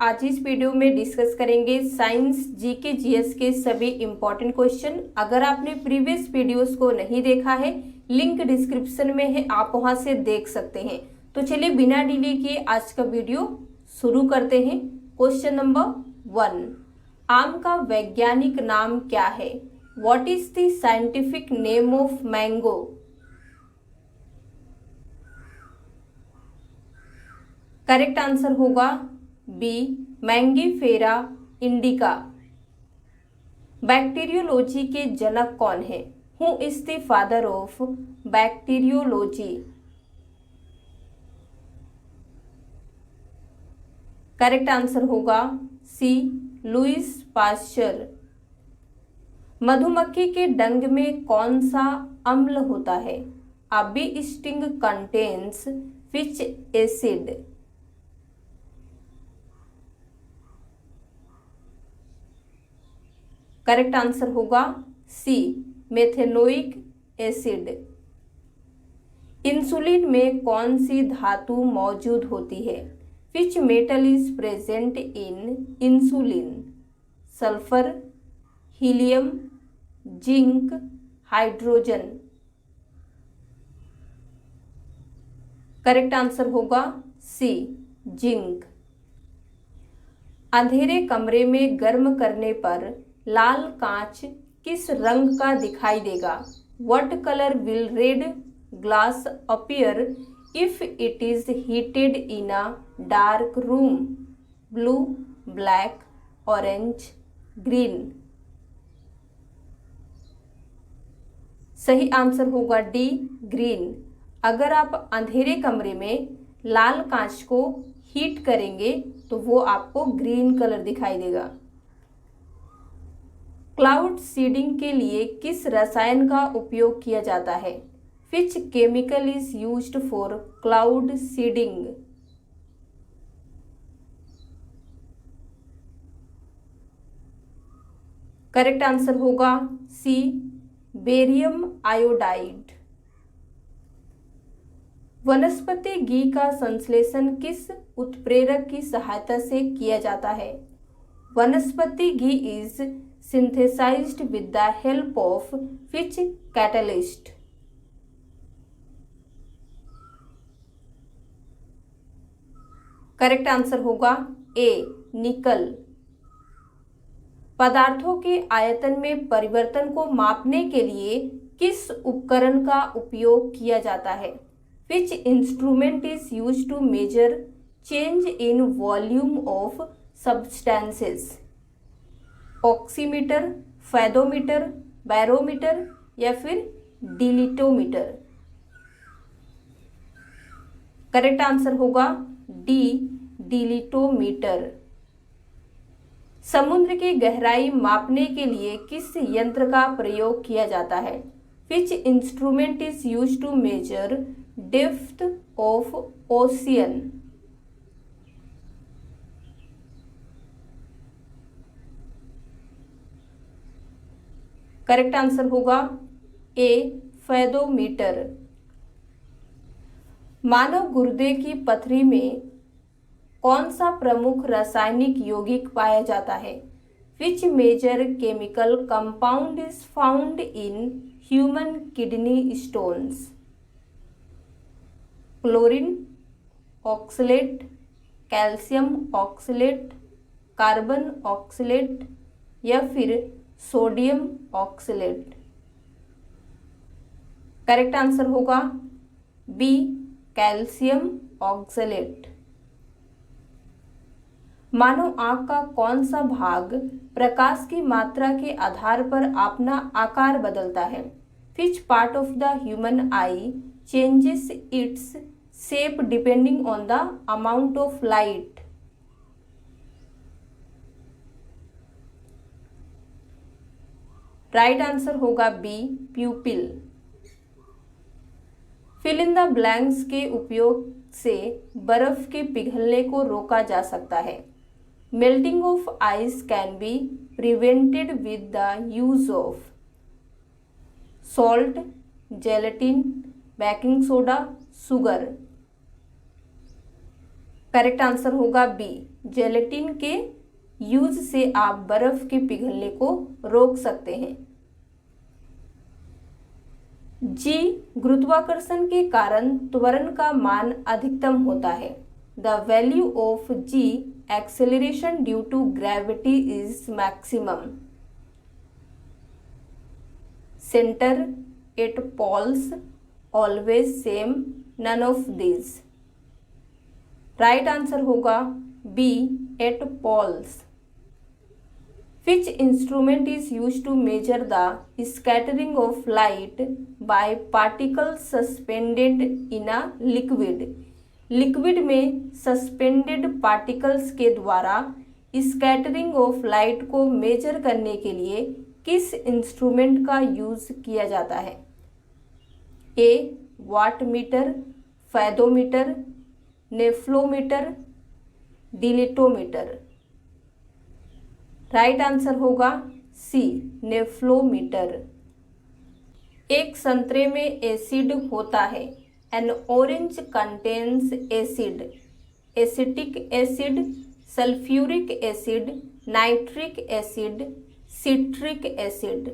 आज इस वीडियो में डिस्कस करेंगे साइंस जीके जीएस के सभी इंपॉर्टेंट क्वेश्चन। अगर आपने प्रीवियस वीडियोस को नहीं देखा है, लिंक डिस्क्रिप्शन में है, आप वहां से देख सकते हैं। तो चलिए बिना डिले किए आज का वीडियो शुरू करते हैं। क्वेश्चन नंबर 1, आम का वैज्ञानिक नाम क्या है? What is the scientific name of mango? Correct answer होगा बी, मैंगीफेरा इंडिका। बैक्टीरियोलॉजी के जनक कौन है? Who is the father of bacteriology? Correct answer होगा सी, लुईस पाश्चर। मधुमक्खी के डंक में कौन सा अम्ल होता है? A bee sting contains which acid? Correct answer होगा सी, मेथेनोइक एसिड। इंसुलिन में कौन सी धातु मौजूद होती है? Which metal is present in insulin? Sulphur, helium, zinc, hydrogen? Correct answer होगा सी, जिंक। अंधेरे कमरे में गर्म करने पर लाल कांच किस रंग का दिखाई देगा? What colour will read glass appear if it is heated in a dark room? Blue, black, orange, green? सही आंसर होगा डी, ग्रीन। अगर आप अंधेरे कमरे में लाल कांच को हीट करेंगे तो वो आपको ग्रीन कलर दिखाई देगा। क्लाउड सीडिंग के लिए किस रसायन का उपयोग किया जाता है? Which chemical is used for cloud seeding? Correct answer होगा सी, बेरियम आयोडाइड। वनस्पति घी का संश्लेषण किस उत्प्रेरक की सहायता से किया जाता है? वनस्पति घी is synthesized with the help of which catalyst? Correct answer होगा ए, निकल। पदार्थों के आयतन में परिवर्तन को मापने के लिए किस उपकरण का उपयोग किया जाता है? Which instrument is used to measure change in volume of substances? Oximeter, fathometer, barometer या फिर डिलिटोमीटर? करेक्ट आंसर होगा डी, डिलिटोमीटर। समुद्र की गहराई मापने के लिए किस यंत्र का प्रयोग किया जाता है? Which instrument is used to measure depth of ocean? Correct answer होगा ए, फेदोमीटर। मानव गुर्दे की पथरी में कौन सा प्रमुख रासायनिक यौगिक पाया जाता है? Which major chemical compound is found in human kidney stones? Chlorine, oxalate, calcium oxalate, carbon oxalate या फिर सोडियम ऑक्सलेट? करेक्ट आंसर होगा बी, कैल्शियम ऑक्सलेट। मानव आंख का कौन सा भाग प्रकाश की मात्रा के आधार पर अपना आकार बदलता है? Which part of the human eye changes its shape depending on the amount of light? Right answer होगा B, pupil. Fill in the blanks के उपयोग से बर्फ के पिघलने को रोका जा सकता है। Melting of ice can be prevented with the use of salt, gelatin, baking soda, sugar? Correct answer होगा बी, जेलेटिन के यूज से आप बर्फ के पिघलने को रोक सकते हैं। जी, गुरुत्वाकर्षण के कारण त्वरण का मान अधिकतम होता है। The value of G acceleration due to gravity is maximum. Centre, at poles, always same, none of this. Right answer होगा B, at poles. Which instrument is used to measure the scattering of light by particles suspended in a liquid? Liquid में suspended particles के द्वारा scattering of light को major करने के लिए किस instrument का यूज किया जाता है? A, watt meter, fathometer, nephelometer, dilatometer. Right answer होगा सी, नेफ्लोमीटर। एक संतरे में एसिड होता है। An orange contains acid, acetic acid, sulphuric acid, nitric acid, citric acid.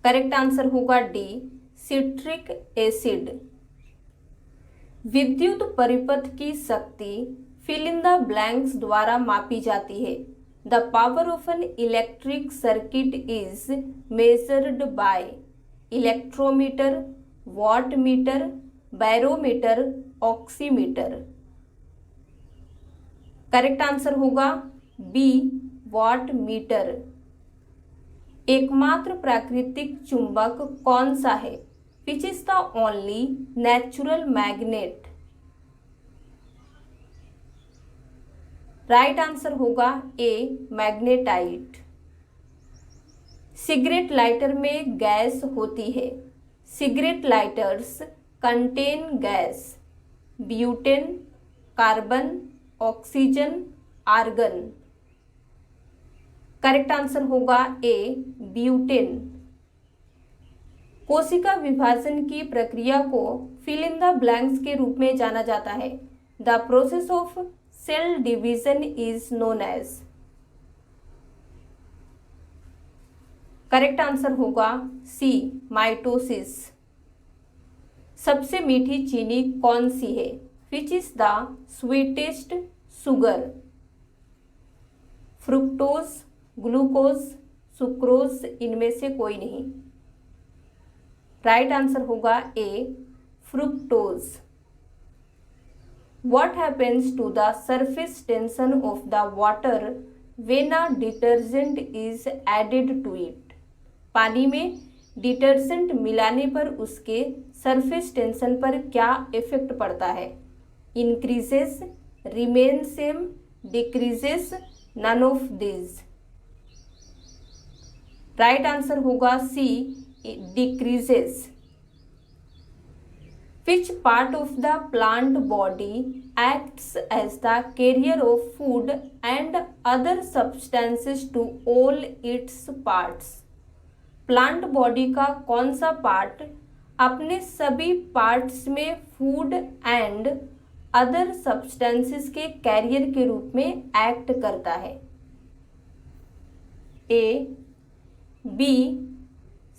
Correct answer होगा डी, सिट्रिक एसिड। विद्युत परिपथ की शक्ति फिल इन द ब्लैंक्स द्वारा मापी जाती है। The power of an electric circuit is measured by electrometer, wattmeter, barometer, oximeter। Correct answer होगा बी, वाटमीटर। एकमात्र प्राकृतिक चुंबक कौन सा है? Which is the only natural magnet? Right answer होगा ए, मैग्नेटाइट। सिगरेट लाइटर में गैस होती है। Cigarette lighters contain gas butane, carbon, oxygen, argon. Correct answer होगा ए, ब्यूटेन। कोशिका विभाजन की प्रक्रिया को फिल इन द ब्लैंक्स के रूप में जाना जाता है। The process of cell division is known as. Correct answer होगा सी, माइटोसिस। सबसे मीठी चीनी कौन सी है? Which is the sweetest sugar? Fructose, glucose, sucrose, इनमें से कोई नहीं। राइट आंसर होगा A, fructose. What happens to the surface tension of the water when a detergent is added to it? पानी में डिटर्जेंट मिलाने पर उसके सरफेस टेंशन पर क्या इफेक्ट पड़ता है? Increases, remain same, decreases, none of this. Right answer होगा C, decreases. Which part of the plant body acts as the carrier of food and other substances to all its parts? Plant body का कौन सा part अपने सभी parts में food and other substances के career के रूप में एक्ट करता है? ए, बी,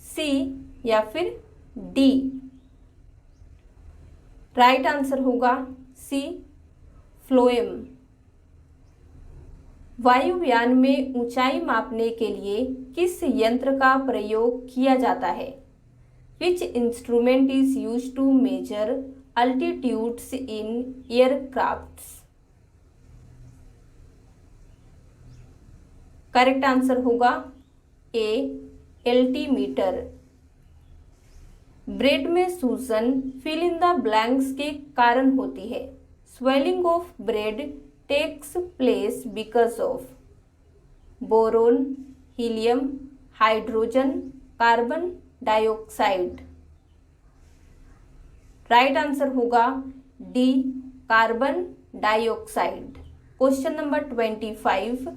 सी या फिर डी? राइट आंसर होगा सी, फ्लोएम। वायुयान में ऊंचाई मापने के लिए किस यंत्र का प्रयोग किया जाता है? Which instrument is used to measure altitudes in aircrafts? Correct answer होगा ए, एल्टीमीटर। ब्रेड में सूजन फिल इन द ब्लैंक्स के कारण होती है। Swelling of bread takes place because of boron, helium, hydrogen, carbon dioxide. Right answer होगा D, carbon dioxide. Question number 25,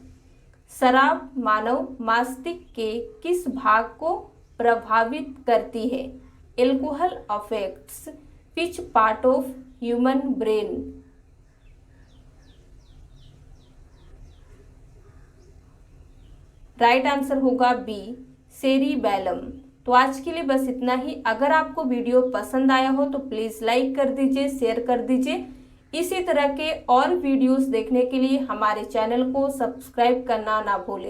शराब मानव मस्तिष्क के किस भाग को प्रभावित करती है? Alcohol affects which part of human brain? Right answer होगा बी सेरिबैलम। तो आज के लिए बस इतना ही। अगर आपको वीडियो पसंद आया हो तो प्लीज़ लाइक कर दीजिए, शेयर कर दीजिए। इसी तरह के और वीडियोस देखने के लिए हमारे चैनल को सब्सक्राइब करना ना भूलें।